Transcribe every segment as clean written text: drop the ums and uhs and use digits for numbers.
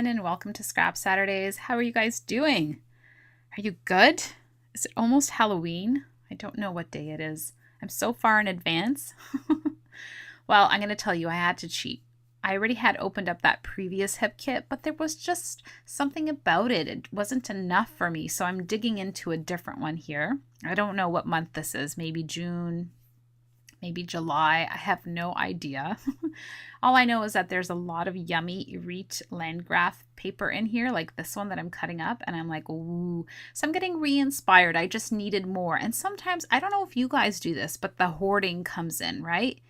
everyone, and welcome to Scrap Saturdays. How are you guys doing? Are you good? Is it almost Halloween? I don't know what day it is. I'm so far in advance. Well, I'm going to tell you, I had to cheat. I already had opened up that previous hip kit, but there was just something about it. It wasn't enough for me, so I'm digging into a different one here. I don't know what month this is. Maybe June, maybe July. I have no idea. All I know is that there's a lot of yummy Erite Landgraf paper in here, like this one that I'm cutting up, and I'm like, ooh. So I'm getting re-inspired. I just needed more. And sometimes, I don't know if you guys do this, but the hoarding comes in, right?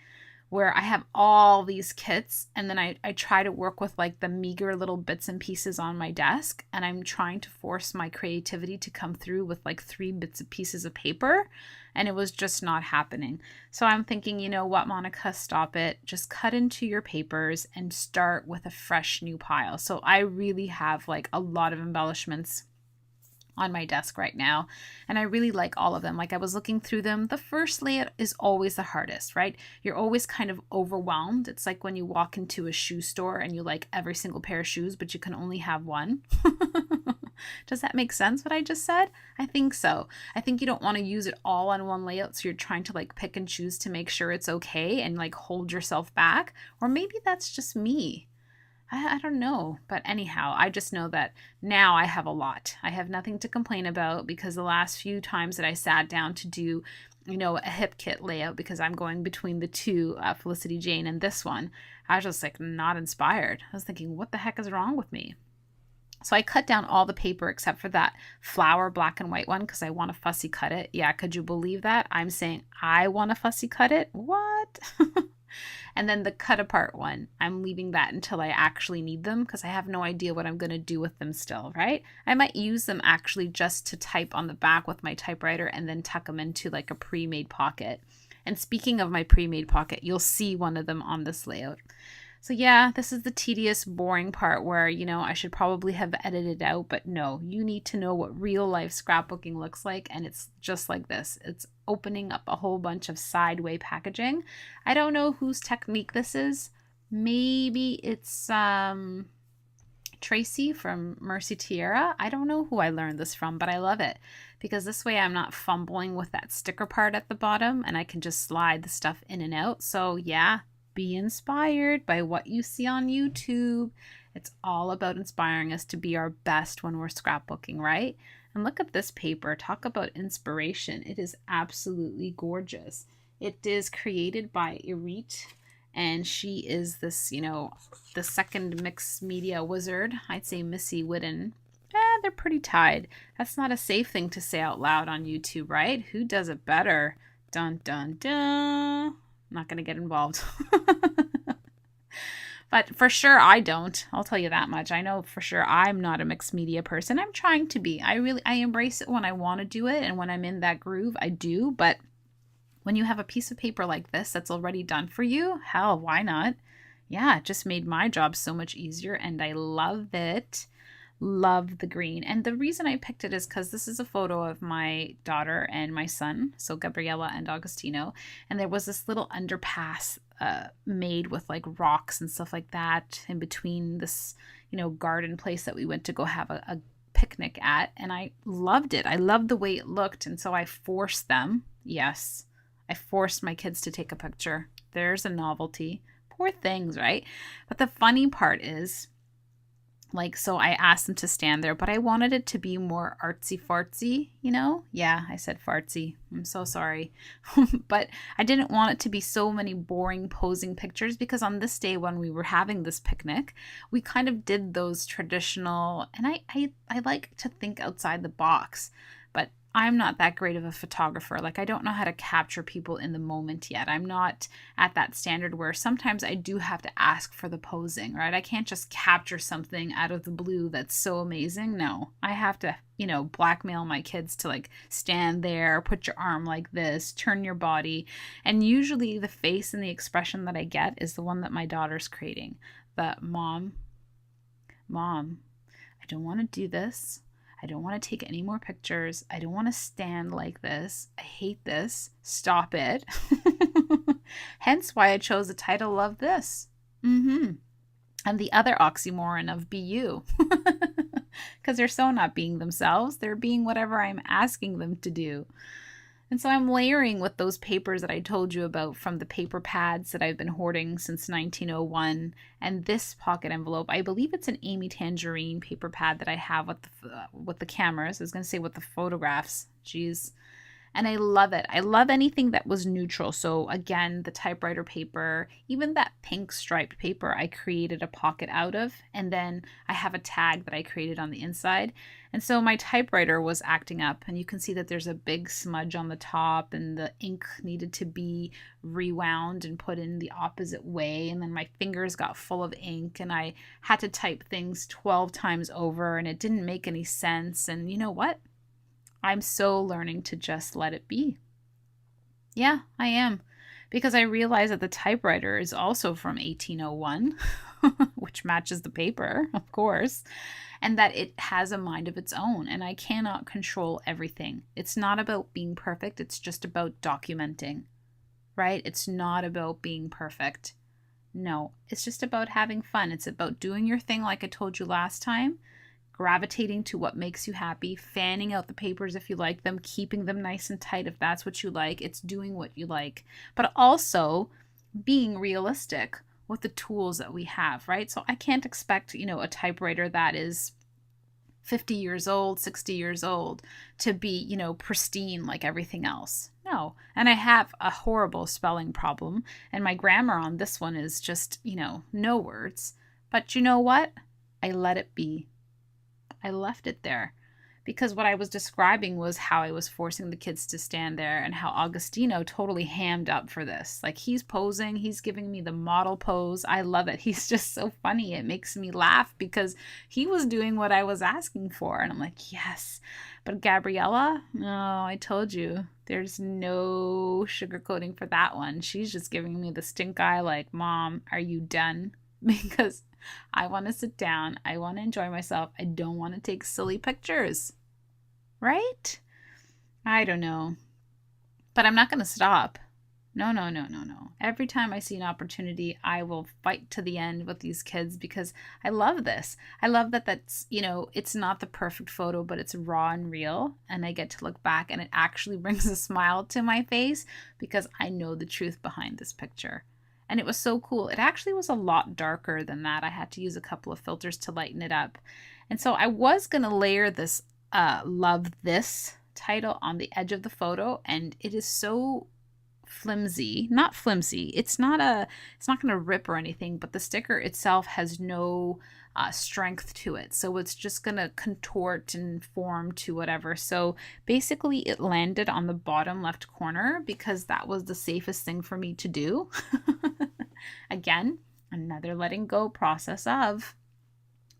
Where I have all these kits and then I try to work with like the meager little bits and pieces on my desk, and I'm trying to force my creativity to come through with like 3 bits and pieces of paper, and it was just not happening. So I'm thinking, you know what, Monica, stop it. Just cut into your papers and start with a fresh new pile. So I really have like a lot of embellishments on my desk right now, and I really like all of them. Like, I was looking through them. The first layout is always the hardest, right? You're always kind of overwhelmed. It's like when you walk into a shoe store and you like every single pair of shoes, but you can only have one. Does that make sense what I just said? I think so. I think you don't want to use it all on one layout, so you're trying to like pick and choose to make sure it's okay and like hold yourself back. Or maybe that's just me. I don't know. But anyhow, I just know that now I have a lot. I have nothing to complain about, because the last few times that I sat down to do, you know, a hip kit layout, because I'm going between the two, Felicity Jane and this one, I was just like not inspired. I was thinking, what the heck is wrong with me? So I cut down all the paper except for that flower black and white one, because I want to fussy cut it. Yeah, could you believe that? I'm saying I want to fussy cut it? What? And then the cut apart one, I'm leaving that until I actually need them, because I have no idea what I'm going to do with them still, right? I might use them actually just to type on the back with my typewriter and then tuck them into like a pre-made pocket. And speaking of my pre-made pocket, you'll see one of them on this layout. So yeah, this is the tedious, boring part where, you know, I should probably have edited out, but no, you need to know what real life scrapbooking looks like, and it's just like this. It's opening up a whole bunch of sideway packaging. I don't know whose technique this is. Maybe it's Tracy from Mercy Tierra. I don't know who I learned this from, but I love it, because this way I'm not fumbling with that sticker part at the bottom, and I can just slide the stuff in and out. So yeah, be inspired by what you see on YouTube. It's all about inspiring us to be our best when we're scrapbooking, right? And look at this paper. Talk about inspiration. It is absolutely gorgeous. It is created by Erite, and she is this, you know, the second mixed media wizard. I'd say Missy Whitten. They're pretty tied. That's not a safe thing to say out loud on YouTube, right? Who does it better? Dun, dun, dun. Not going to get involved. But for sure I don't. I'll tell you that much. I know for sure I'm not a mixed media person. I'm trying to be. I embrace it when I want to do it, and when I'm in that groove, I do. But when you have a piece of paper like this that's already done for you, hell, why not? Yeah, it just made my job so much easier, and I love it. Love the green. And the reason I picked it is because this is a photo of my daughter and my son, so Gabriella and Augustino, and there was this little underpass made with like rocks and stuff like that in between this, you know, garden place that we went to go have a picnic at, and I loved it. I loved the way it looked, and so I forced them. Yes, I forced my kids to take a picture. There's a novelty. Poor things, right? But the funny part is, like, so I asked them to stand there, but I wanted it to be more artsy fartsy, you know? Yeah, I said fartsy. I'm so sorry. But I didn't want it to be so many boring posing pictures, because on this day when we were having this picnic, we kind of did those traditional, and I like to think outside the box, but I'm not that great of a photographer. Like, I don't know how to capture people in the moment yet. I'm not at that standard where sometimes I do have to ask for the posing, right? I can't just capture something out of the blue that's so amazing. No, I have to, you know, blackmail my kids to like stand there, put your arm like this, turn your body. And usually the face and the expression that I get is the one that my daughter's creating. The mom, I don't want to do this. I don't want to take any more pictures. I don't want to stand like this. I hate this. Stop it. Hence why I chose the title of this. and the other oxymoron of be you. Because they're so not being themselves. They're being whatever I'm asking them to do. And so I'm layering with those papers that I told you about from the paper pads that I've been hoarding since 1901. And this pocket envelope, I believe it's an Amy Tangerine paper pad that I have with the cameras. I was going to say with the photographs. Jeez. And I love it. I love anything that was neutral. So again, the typewriter paper, even that pink striped paper I created a pocket out of. And then I have a tag that I created on the inside. And so my typewriter was acting up, and you can see that there's a big smudge on the top, and the ink needed to be rewound and put in the opposite way. And then my fingers got full of ink, and I had to type things 12 times over, and it didn't make any sense. And you know what? I'm so learning to just let it be. Yeah, I am. Because I realize that the typewriter is also from 1801, which matches the paper, of course, and that it has a mind of its own, and I cannot control everything. It's not about being perfect, it's just about documenting, right? It's not about being perfect. No, it's just about having fun. It's about doing your thing like I told you last time, gravitating to what makes you happy, fanning out the papers if you like them, keeping them nice and tight if that's what you like. It's doing what you like, but also being realistic with the tools that we have, right? So I can't expect, a typewriter that is 50 years old, 60 years old to be, pristine like everything else. No. And I have a horrible spelling problem, and my grammar on this one is just, no words. But you know what? I let it be. I left it there because what I was describing was how I was forcing the kids to stand there, and how Augustino totally hammed up for this. Like, he's posing, he's giving me the model pose. I love it. He's just so funny. It makes me laugh because he was doing what I was asking for. And I'm like, yes. But Gabriella, no, I told you, there's no sugarcoating for that one. She's just giving me the stink eye like, Mom, are you done? Because I want to sit down. I want to enjoy myself. I don't want to take silly pictures. Right? I don't know. But I'm not going to stop. No. Every time I see an opportunity, I will fight to the end with these kids because I love this. I love that it's not the perfect photo, but it's raw and real. And I get to look back, and it actually brings a smile to my face because I know the truth behind this picture. And it was so cool. It actually was a lot darker than that. I had to use a couple of filters to lighten it up. And so I was going to layer this Love This title on the edge of the photo. And it is so flimsy. Not flimsy. It's not going to rip or anything. But the sticker itself has no strength to it. So it's just going to contort and form to whatever. So basically it landed on the bottom left corner because that was the safest thing for me to do. Again, another letting go process of.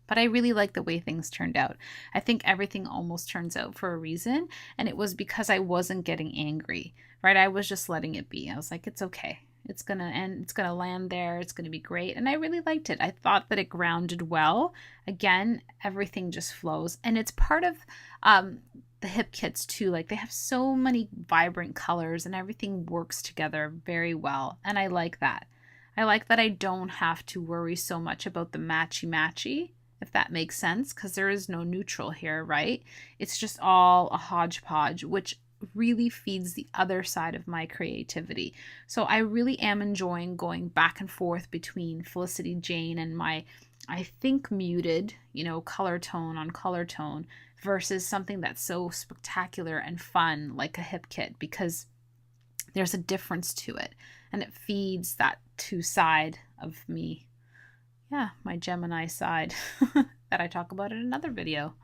But I really like the way things turned out. I think everything almost turns out for a reason. And it was because I wasn't getting angry, right? I was just letting it be. I was like, it's okay. It's going to end. It's going to land there. It's going to be great. And I really liked it. I thought that it grounded well. Again, everything just flows. And it's part of the hip kits too. Like, they have so many vibrant colors and everything works together very well. And I like that. I like that I don't have to worry so much about the matchy-matchy, if that makes sense, because there is no neutral here, right? It's just all a hodgepodge, which really feeds the other side of my creativity. So I really am enjoying going back and forth between Felicity Jane and my, I think, muted, color tone on color tone versus something that's so spectacular and fun like a hip kit, because there's a difference to it and it feeds that two side of me. Yeah, my Gemini side that I talk about in another video.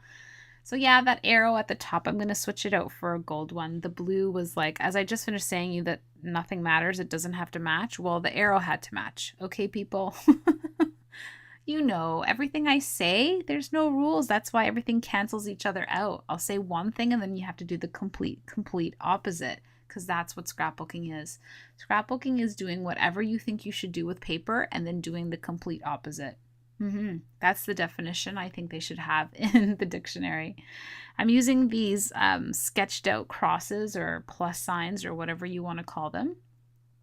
So yeah, that arrow at the top, I'm going to switch it out for a gold one. The blue was like, as I just finished saying you that nothing matters, it doesn't have to match. Well, the arrow had to match. Okay, people? Everything I say, there's no rules. That's why everything cancels each other out. I'll say one thing and then you have to do the complete opposite, because that's what scrapbooking is. Scrapbooking is doing whatever you think you should do with paper and then doing the complete opposite. That's the definition I think they should have in the dictionary. I'm using these sketched out crosses or plus signs or whatever you want to call them.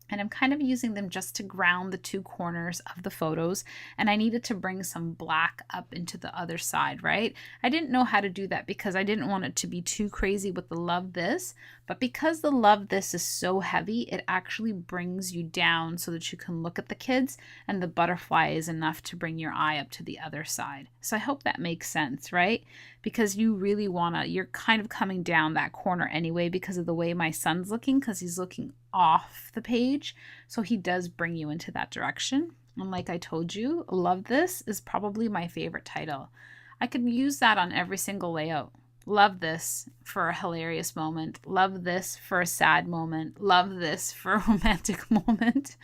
And I'm kind of using them just to ground the two corners of the photos. And I needed to bring some black up into the other side, right? I didn't know how to do that because I didn't want it to be too crazy with the love this. But because the love this is so heavy, it actually brings you down so that you can look at the kids, and the butterfly is enough to bring your eye up to the other side. So I hope that makes sense, right? Because you really you're kind of coming down that corner anyway because of the way my son's looking, because he's looking off the page. So he does bring you into that direction. And like I told you, Love This is probably my favorite title. I could use that on every single layout. Love this for a hilarious moment. Love this for a sad moment. Love this for a romantic moment.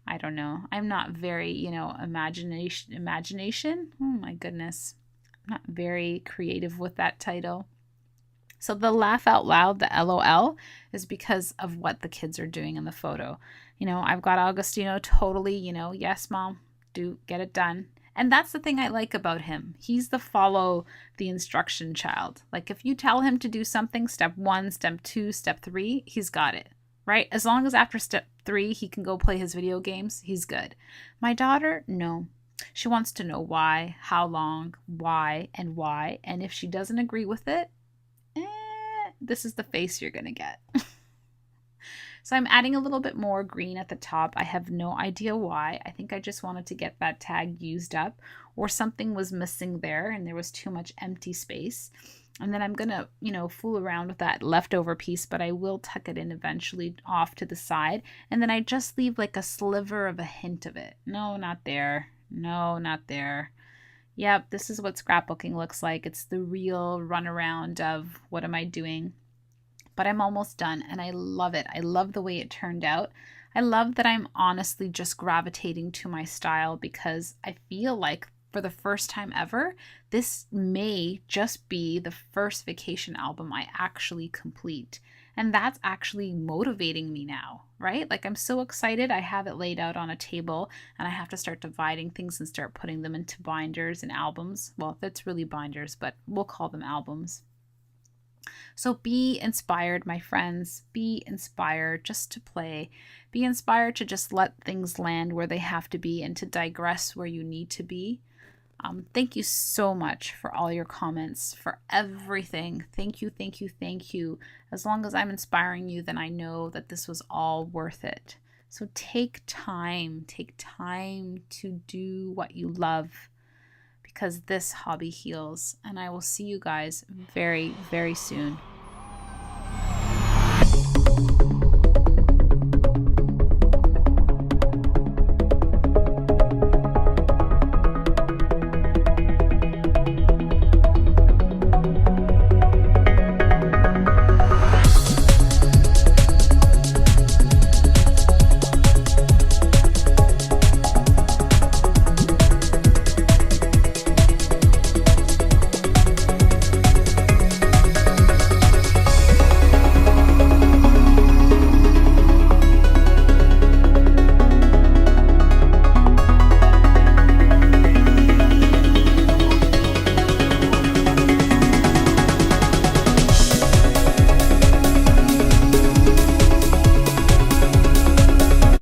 I don't know. I'm not very, imagination. Oh my goodness. I'm not very creative with that title. So the laugh out loud, the LOL, is because of what the kids are doing in the photo. I've got Augustino totally, yes, mom, get it done. And that's the thing I like about him. He's the follow the instruction child. Like if you tell him to do something, step 1, step 2, step 3, he's got it, right? As long as after step 3, he can go play his video games, he's good. My daughter, no. She wants to know why, how long, why, and why. And if she doesn't agree with it, this is the face you're going to get. So I'm adding a little bit more green at the top. I have no idea why. I think I just wanted to get that tag used up, or something was missing there and there was too much empty space. And then I'm going to, fool around with that leftover piece, but I will tuck it in eventually off to the side. And then I just leave like a sliver of a hint of it. No, not there. No, not there. Yep, this is what scrapbooking looks like. It's the real runaround of what am I doing? But I'm almost done and I love it. I love the way it turned out. I love that I'm honestly just gravitating to my style because I feel like for the first time ever, this may just be the first vacation album I actually complete. And that's actually motivating me now, right? Like I'm so excited. I have it laid out on a table and I have to start dividing things and start putting them into binders and albums. Well, that's really binders, but we'll call them albums. So be inspired, my friends. Be inspired just to play. Be inspired to just let things land where they have to be and to digress where you need to be. Thank you so much for all your comments, for everything. Thank you, thank you, thank you. As long as I'm inspiring you, then I know that this was all worth it. So take time to do what you love, because this hobby heals. And I will see you guys very, very soon.